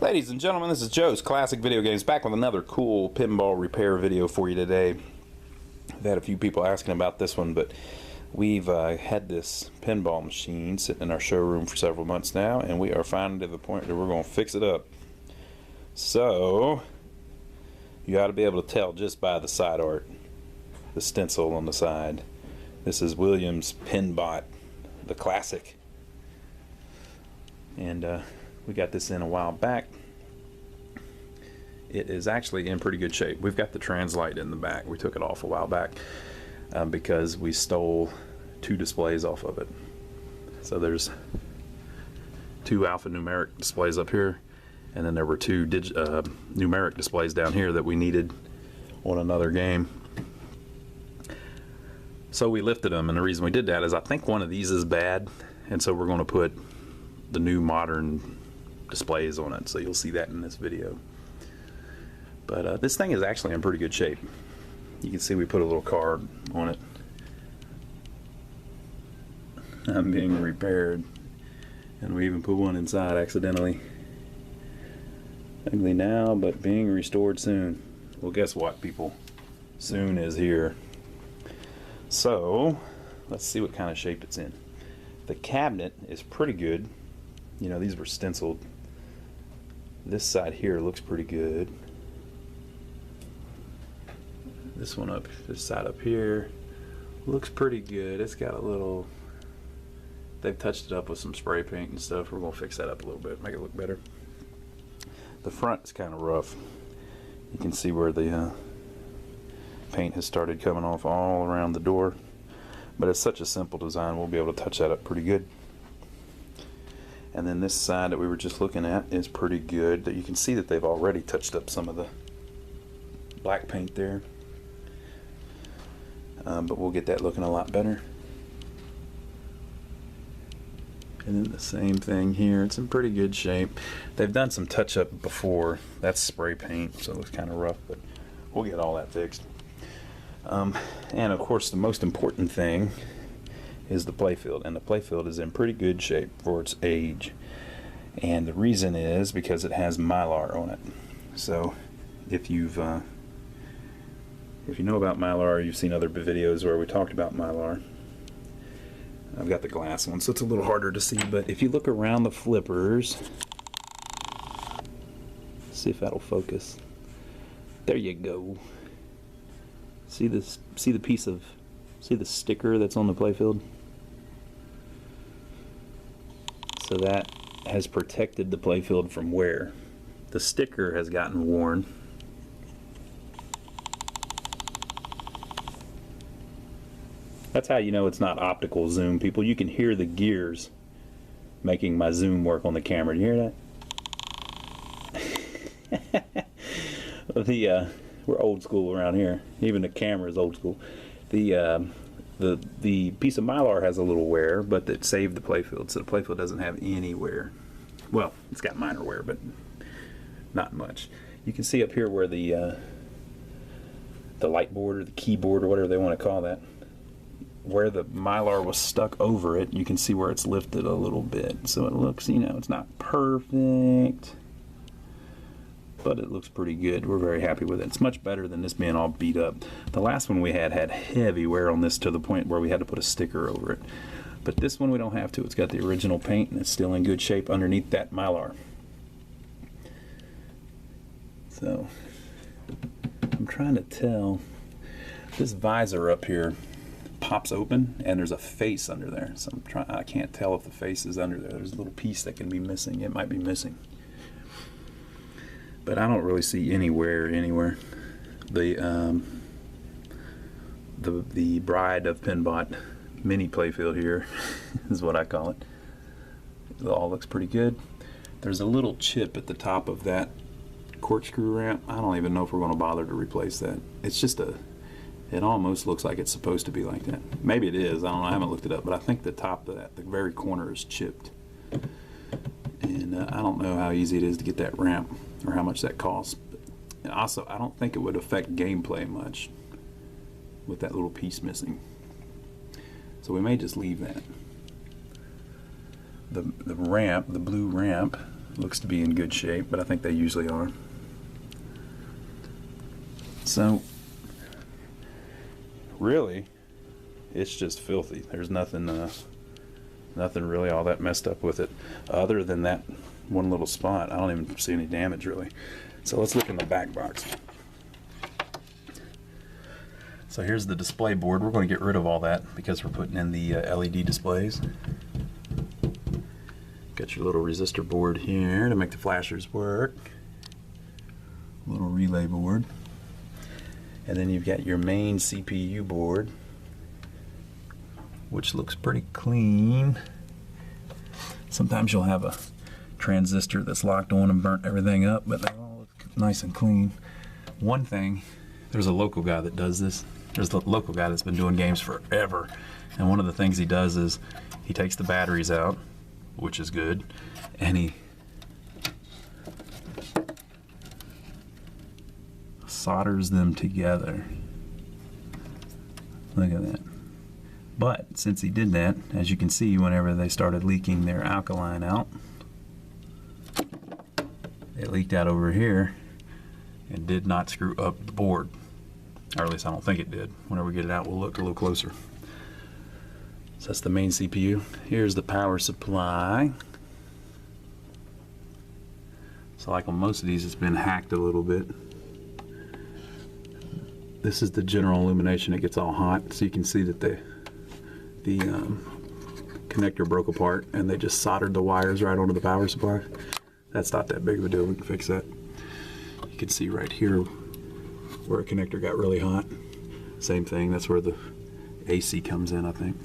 Ladies and gentlemen, this is Joe's Classic Video Games, back with another cool pinball repair video for you today. I've had a few people asking about this one, but we've had this pinball machine sitting in our showroom for several months now, and we are finally to the point that we're going to fix it up. So, you ought to be able to tell just by the side art, the stencil on the side. This is Williams Pinbot, the classic. And we got this in a while back. It is actually in pretty good shape. We've got the translite in the back. We took it off a while back because we stole 2 displays off of it. So there's 2 alphanumeric displays up here, and then there were 2 numeric displays down here that we needed on another game. So we lifted them, and the reason we did that is I think one of these is bad, and so we're going to put the new modern displays on it, so you'll see that in this video. But this thing is actually in pretty good shape. You can see we put a little card on it. I'm being repaired, and we even put one inside accidentally. Ugly now, but being restored soon. Well, guess what, people? Soon is here. So let's see what kind of shape it's in. The cabinet is pretty good. You know, these were stenciled. This side here looks pretty good. This one up, this side up here looks pretty good. It's got a little, they've touched it up with some spray paint and stuff. We're gonna fix that up a little bit, make it look better. The front is kind of rough. You can see where the paint has started coming off all around the door, but it's such a simple design, we'll be able to touch that up pretty good. And then this side that we were just looking at is pretty good. That you can see that they've already touched up some of the black paint there, but we'll get that looking a lot better. And then the same thing here, it's in pretty good shape. They've done some touch up before. That's spray paint, so it looks kind of rough, but we'll get all that fixed. And of course the most important thing is the playfield, and the playfield is in pretty good shape for its age, and the reason is because it has Mylar on it. So if you know about Mylar, you've seen other videos where we talked about Mylar. I've got the glass one, so it's a little harder to see, but if you look around the flippers, see if that'll focus. There you go. See this? See the piece of? See the sticker that's on the playfield? So that has protected the playfield from wear. The sticker has gotten worn. That's how you know it's not optical zoom, people. You can hear the gears making my zoom work on the camera. Do you hear that? We're old school around here. Even the camera is old school. The piece of Mylar has a little wear, but it saved the playfield, so the playfield doesn't have any wear. Well, it's got minor wear, but not much. You can see up here where the light board or the keyboard or whatever they want to call that, where the Mylar was stuck over it, you can see where it's lifted a little bit. So it looks, you know, it's not perfect, but it looks pretty good. We're very happy with it. It's much better than this being all beat up. The last one we had heavy wear on this to the point where we had to put a sticker over it. But this one we don't have to. It's got the original paint and it's still in good shape underneath that Mylar. So I'm trying to tell. This visor up here pops open and there's a face under there. So I can't tell if the face is under there. There's a little piece that can be missing. It might be missing. But I don't really see any wear anywhere. The Bride of Pinbot mini playfield here is what I call it. It all looks pretty good. There's a little chip at the top of that corkscrew ramp. I don't even know if we're going to bother to replace that. It's just it almost looks like it's supposed to be like that. Maybe it is. I don't know. I haven't looked it up, but I think the top of that, the very corner, is chipped. And I don't know how easy it is to get that ramp or how much that costs. But also, I don't think it would affect gameplay much with that little piece missing. So we may just leave that. The ramp, the blue ramp, Looks to be in good shape, but I think they usually are. So really, it's just filthy. There's nothing really all that messed up with it, other than that one little spot. I don't even see any damage really. So let's look in the back box. So here's the display board. We're going to get rid of all that because we're putting in the LED displays. Got your little resistor board here to make the flashers work. Little relay board. And then you've got your main CPU board, which looks pretty clean. Sometimes you'll have a transistor that's locked on and burnt everything up, but they all look nice and clean. One thing, there's a local guy that does this. There's the local guy that's been doing games forever, and one of the things he does is he takes the batteries out, which is good, and he solders them together. Look at that. But since he did that, as you can see, whenever they started leaking their alkaline out, it leaked out over here and did not screw up the board. Or at least I don't think it did. Whenever we get it out, we'll look a little closer. So that's the main CPU. Here's the power supply. So like on most of these, it's been hacked a little bit. This is the general illumination. It gets all hot, so you can see that the connector broke apart and they just soldered the wires right onto the power supply. That's not that big of a deal. We can fix that. You can see right here where a connector got really hot. Same thing. That's where the AC comes in, I think.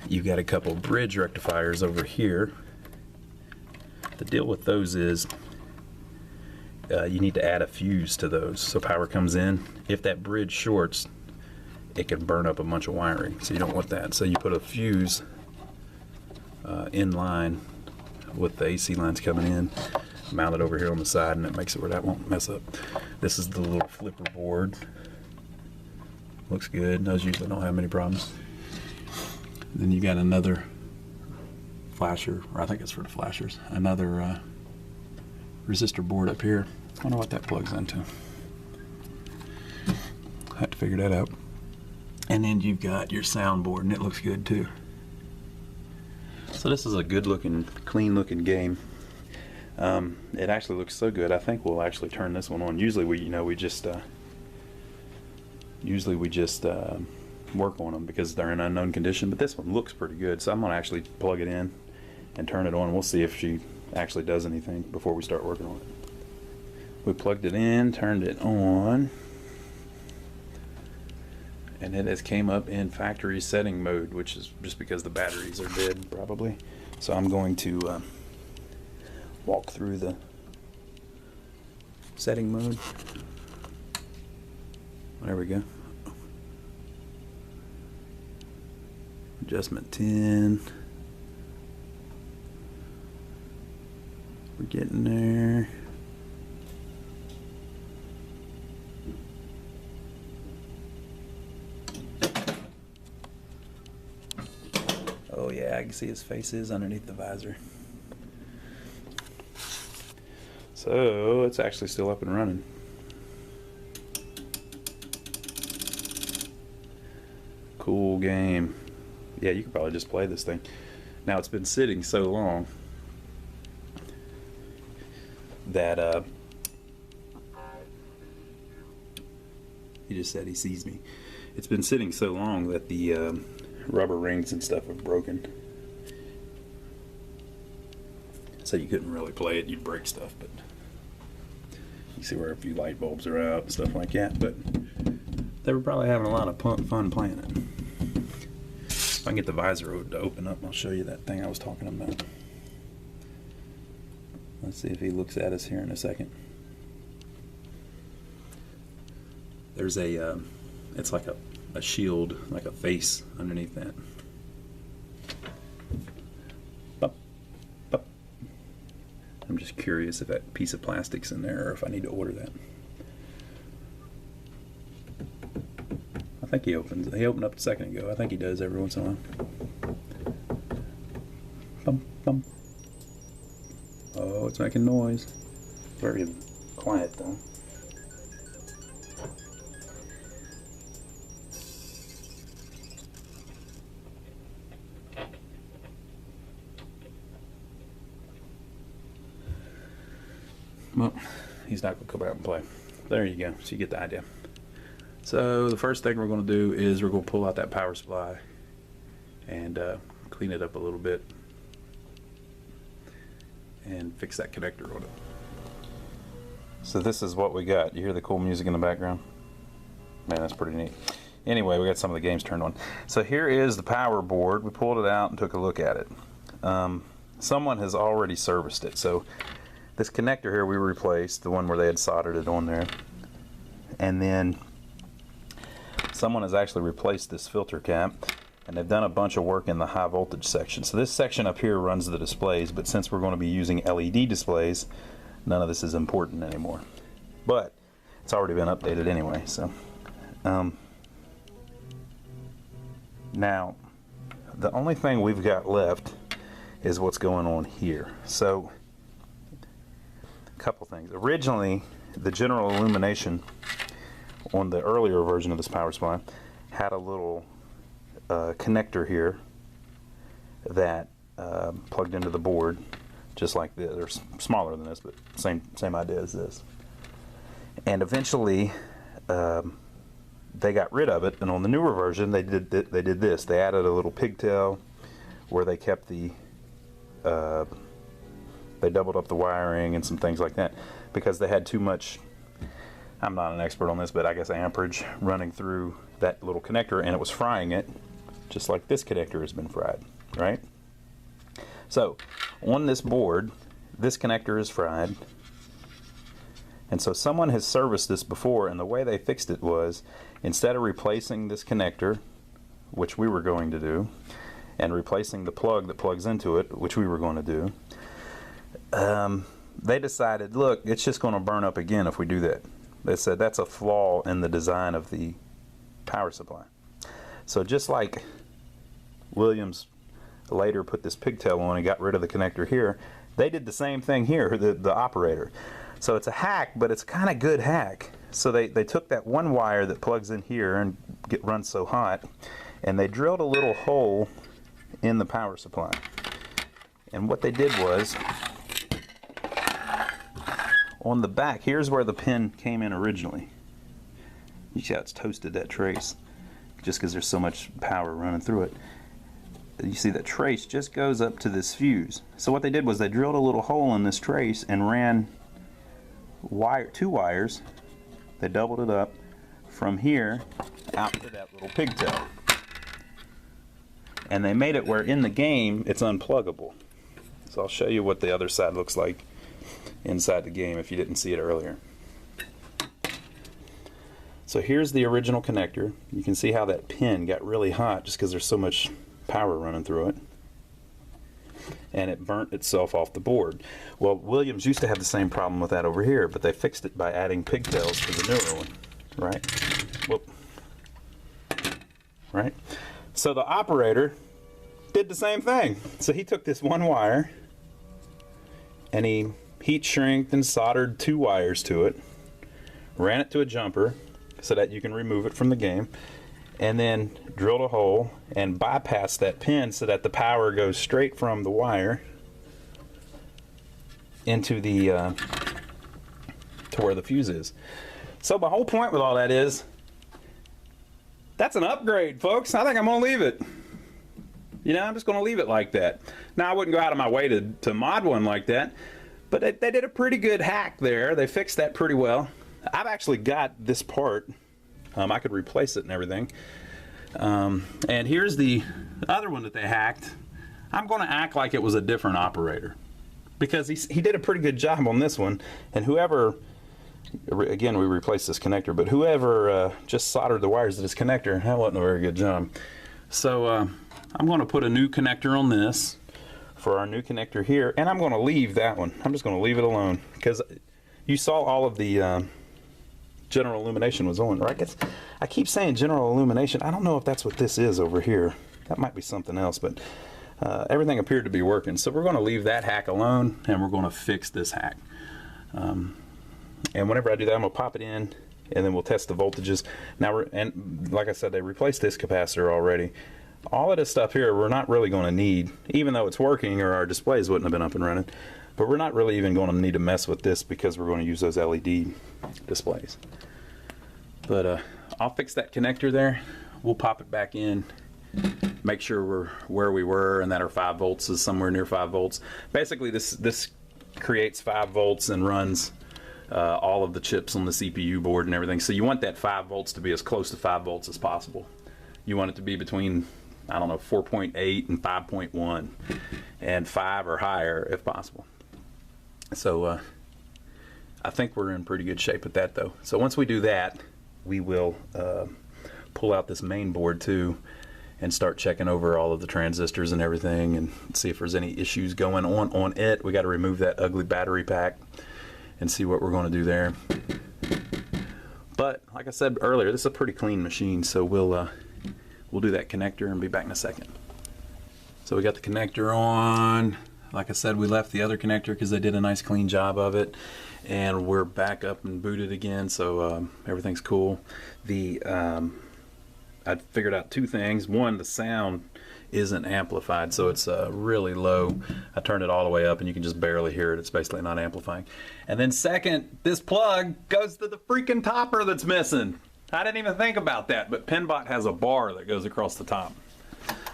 You've got a couple bridge rectifiers over here. The deal with those is you need to add a fuse to those so power comes in. If that bridge shorts, it can burn up a bunch of wiring, so you don't want that. So you put a fuse in line with the AC lines coming in, mount it over here on the side, and it makes it where that won't mess up. This is the little flipper board. Looks good. Those usually don't have many problems. Then you got another flasher, or I think it's for the flashers, another resistor board up here. I wonder what that plugs into. I have to figure that out. And then you've got your soundboard, and it looks good too. So this is a good looking, clean looking game. It actually looks so good. I think we'll actually turn this one on. Usually we just work on them because they're in unknown condition, but this one looks pretty good. So I'm gonna actually plug it in and turn it on. We'll see if she actually does anything before we start working on it. We plugged it in, turned it on, and it has came up in factory setting mode, which is just because the batteries are dead probably. So I'm going to walk through the setting mode. There we go. Adjustment 10. We're getting there. Oh yeah, I can see his face is underneath the visor. So it's actually still up and running. Cool game. Yeah, you could probably just play this thing. Now it's been sitting so long that he just said he sees me. It's been sitting so long that the rubber rings and stuff have broken. So you couldn't really play it, you'd break stuff, but you see where a few light bulbs are out and stuff like that, but they were probably having a lot of fun playing it. If I can get the visor to open up, I'll show you that thing I was talking about. Let's see if he looks at us here in a second. There's a, it's like a shield, like a face underneath that. Bop, bop. I'm just curious if that piece of plastic's in there or if I need to order that. I think he opens. He opened up a second ago. I think he does every once in a while. Bum, bum. Oh, it's making noise. Very quiet though. Well, he's not going to come out and play. There you go. So you get the idea. So the first thing we're going to do is we're going to pull out that power supply and clean it up a little bit and fix that connector on it. So this is what we got. You hear the cool music in the background? Man, that's pretty neat. Anyway, we got some of the games turned on. So here is the power board. We pulled it out and took a look at it. Someone has already serviced it. So this connector here we replaced, the one where they had soldered it on there. And then someone has actually replaced this filter cap, and they've done a bunch of work in the high voltage section. So this section up here runs the displays, but since we're going to be using LED displays, none of this is important anymore. But it's already been updated anyway. So now the only thing we've got left is what's going on here. So a couple things. Originally, the general illumination on the earlier version of this power supply had a little connector here that plugged into the board, just like this. They're smaller than this, but same idea as this. And eventually, they got rid of it, and on the newer version, they did this. They added a little pigtail where they kept the they doubled up the wiring and some things like that because they had too much. I'm not an expert on this, but I guess amperage running through that little connector, and it was frying it, just like this connector has been fried, right? So on this board, this connector is fried, and so someone has serviced this before, and the way they fixed it was, instead of replacing this connector, which we were going to do, and replacing the plug that plugs into it, which we were going to do, they decided, look, it's just going to burn up again if we do that. They said that's a flaw in the design of the power supply. So just like Williams later put this pigtail on and got rid of the connector here, they did the same thing here, the operator. So it's a hack, but it's kind of good hack. So they took that one wire that plugs in here and runs so hot, and they drilled a little hole in the power supply. And what they did was, on the back, here's where the pin came in originally. You see how it's toasted, that trace, just because there's so much power running through it. You see that trace just goes up to this fuse. So what they did was they drilled a little hole in this trace and ran two wires. They doubled it up from here out to that little pigtail. And they made it where in the game it's unpluggable. So I'll show you what the other side looks like inside the game if you didn't see it earlier. So here's the original connector. You can see how that pin got really hot just because there's so much power running through it, and it burnt itself off the board. Well, Williams used to have the same problem with that over here, but they fixed it by adding pigtails to the newer one, right? Whoop. Right? So the operator did the same thing. So he took this one wire and he heat shrinked and soldered two wires to it, ran it to a jumper so that you can remove it from the game, and then drilled a hole and bypassed that pin so that the power goes straight from the wire into the to where the fuse is. So my whole point with all that is, that's an upgrade, folks. I think I'm gonna leave it. You know, I'm just gonna leave it like that. Now, I wouldn't go out of my way to mod one like that, but they did a pretty good hack there. They fixed that pretty well. I've actually got this part. I could replace it and everything. And here's the other one that they hacked. I'm going to act like it was a different operator because he did a pretty good job on this one. And whoever, again, we replaced this connector, but whoever just soldered the wires to this connector, that wasn't a very good job. So I'm going to put a new connector on this for our new connector here, and I'm going to leave that one. I'm just going to leave it alone because you saw all of the general illumination was on, right? I keep saying general illumination. I don't know if that's what this is over here. That might be something else, but everything appeared to be working. So we're going to leave that hack alone, and we're going to fix this hack. And whenever I do that, I'm going to pop it in, and then we'll test the voltages. Now, and like I said, they replaced this capacitor already. All of this stuff here we're not really going to need, even though it's working, or our displays wouldn't have been up and running. But we're not really even going to need to mess with this because we're going to use those LED displays. But I'll fix that connector there. We'll pop it back in, make sure we're where we were and that our 5 volts is somewhere near 5 volts. Basically this creates 5 volts and runs all of the chips on the CPU board and everything. So you want that 5 volts to be as close to 5 volts as possible. You want it to be between, I don't know, 4.8 and 5.1, and 5 or higher if possible. So I think we're in pretty good shape with that though. So once we do that, we will pull out this main board too and start checking over all of the transistors and everything and see if there's any issues going on it. We got to remove that ugly battery pack and see what we're going to do there. But like I said earlier, this is a pretty clean machine, so we'll do that connector and be back in a second. So we got the connector on. Like I said, we left the other connector because they did a nice clean job of it, and we're back up and booted again, so everything's cool. I figured out 2 things. One, the sound isn't amplified, so it's really low. I turned it all the way up and you can just barely hear it. It's basically not amplifying. And then second, this plug goes to the freaking topper that's missing. I didn't even think about that, but Pinball has a bar that goes across the top.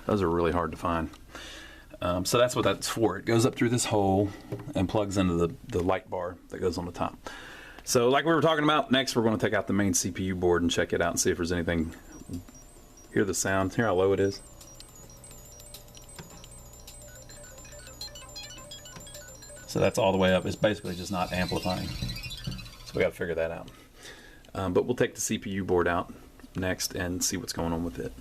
Those are really hard to find. So that's what that's for. It goes up through this hole and plugs into the light bar that goes on the top. So like we were talking about, next we're going to take out the main CPU board and check it out and see if there's anything. Hear the sound, hear how low it is. So that's all the way up. It's basically just not amplifying. So we got to figure that out. But we'll take the CPU board out next and see what's going on with it.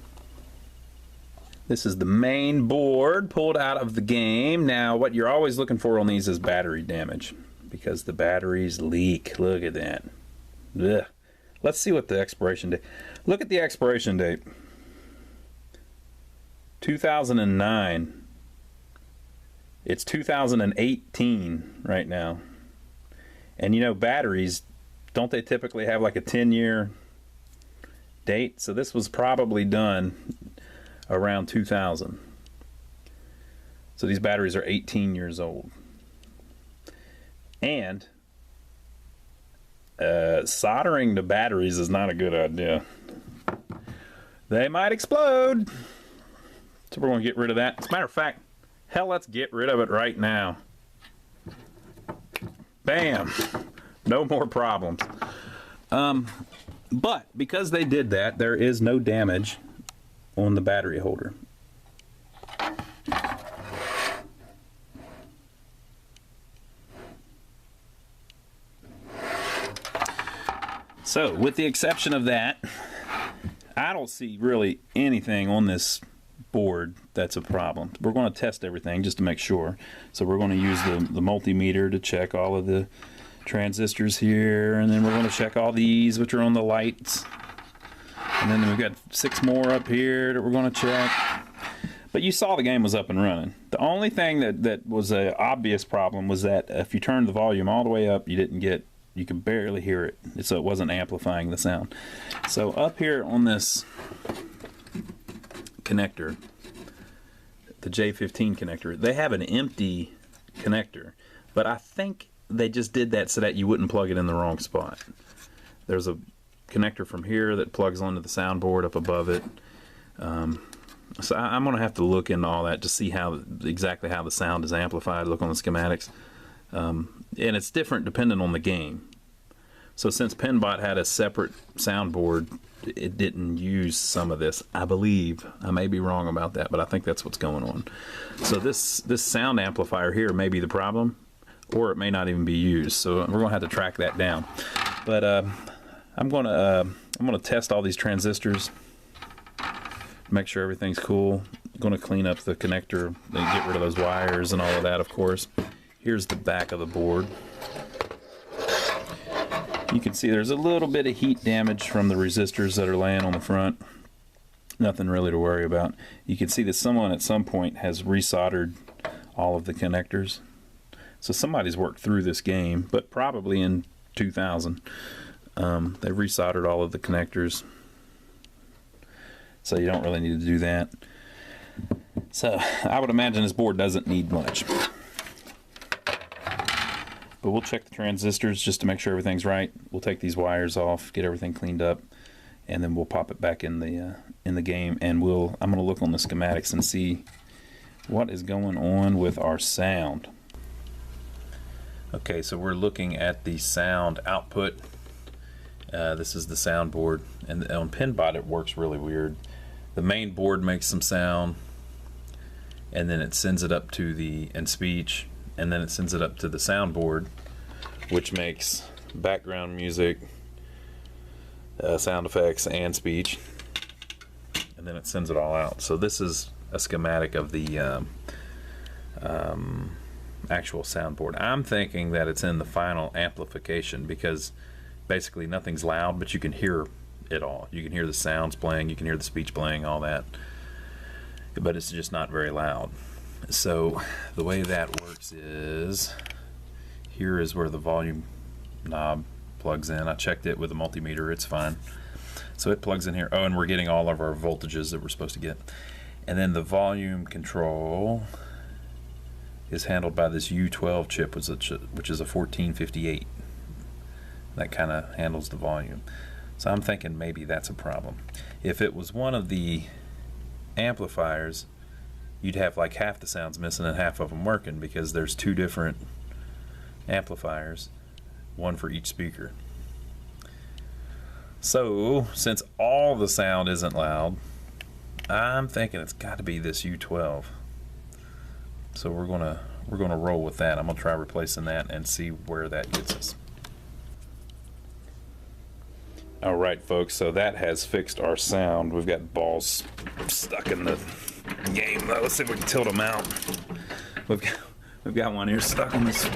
This is the main board pulled out of the game. Now what you're always looking for on these is battery damage, because the batteries leak. Look at that. Ugh. Let's see what the expiration date. Look at the expiration date. 2009. It's 2018 right now. And you know, batteries, don't they typically have like a 10-year date? So this was probably done around 2000. So these batteries are 18 years old. And soldering the batteries is not a good idea. They might explode. So we're going to get rid of that. As a matter of fact, hell, let's get rid of it right now. Bam. No more problems. But because they did that, there is no damage on the battery holder. So, with the exception of that, I don't see really anything on this board that's a problem. We're going to test everything just to make sure. So we're going to use the multimeter to check all of the transistors here, and then we're going to check all these which are on the lights, and then we've got 6 more up here that we're going to check. But you saw the game was up and running. The only thing that was an obvious problem was that if you turned the volume all the way up, you could barely hear it, so it wasn't amplifying the sound. So up here on this connector, the J15 connector, they have an empty connector, but I think they just did that so that you wouldn't plug it in the wrong spot. There's a connector from here that plugs onto the soundboard up above it. So I'm going to have to look into all that to see exactly how the sound is amplified, look on the schematics. And it's different depending on the game. So since Pinball had a separate soundboard, it didn't use some of this, I believe. I may be wrong about that, but I think that's what's going on. So this sound amplifier here may be the problem, or it may not even be used. So we're going to have to track that down. But I'm going to test all these transistors, make sure everything's cool. I'm going to clean up the connector and get rid of those wires and all of that, of course. Here's the back of the board. You can see there's a little bit of heat damage from the resistors that are laying on the front. Nothing really to worry about. You can see that someone at some point has resoldered all of the connectors. So somebody's worked through this game, but probably in 2000. They've resoldered all of the connectors. So you don't really need to do that. So I would imagine this board doesn't need much. But we'll check the transistors just to make sure everything's right. We'll take these wires off, get everything cleaned up, and then we'll pop it back in the game. And I'm gonna look on the schematics and see what is going on with our sound. Okay, so we're looking at the sound output. This is the sound board, and on Pinball it works really weird. The main board makes some sound, and then it sends it up to the speech, and then it sends it up to the soundboard, which makes background music, sound effects, and speech, and then it sends it all out. So this is a schematic of the actual soundboard. I'm thinking that it's in the final amplification, because basically nothing's loud, but you can hear it all. You can hear the sounds playing, you can hear the speech playing, all that, but it's just not very loud. So the way that works is, here is where the volume knob plugs in. I checked it with a multimeter, it's fine. So it plugs in here. Oh, and we're getting all of our voltages that we're supposed to get. And then the volume control is handled by this U12 chip, which is a 1458. That kind of handles the volume. So I'm thinking maybe that's a problem. If it was one of the amplifiers, you'd have like half the sounds missing and half of them working, because there's two different amplifiers, one for each speaker. So since all the sound isn't loud, I'm thinking it's got to be this U12. So we're gonna roll with that. I'm gonna try replacing that and see where that gets us. All right, folks, so that has fixed our sound. We've got balls stuck in the game. Let's see if we can tilt them out. We've got one here stuck in this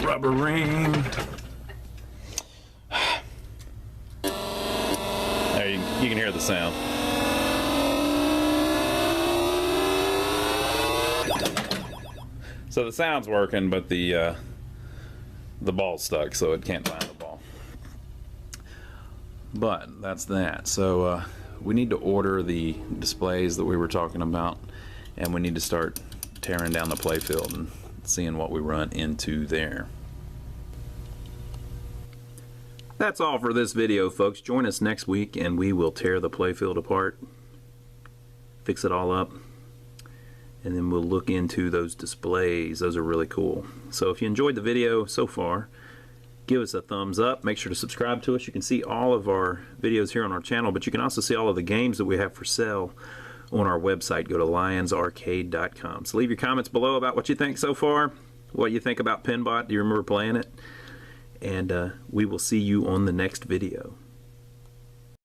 rubber ring. There, you can hear the sound. So the sound's working, but the ball's stuck, so it can't find the ball. But that's that. So we need to order the displays that we were talking about, and we need to start tearing down the playfield and seeing what we run into there. That's all for this video, folks. Join us next week and we will tear the playfield apart, fix it all up, and then we'll look into those displays. Those are really cool. So if you enjoyed the video so far, give us a thumbs up. Make sure to subscribe to us. You can see all of our videos here on our channel, but you can also see all of the games that we have for sale on our website. Go to lionsarcade.com. So leave your comments below about what you think so far, what you think about Pinball. Do you remember playing it? And we will see you on the next video.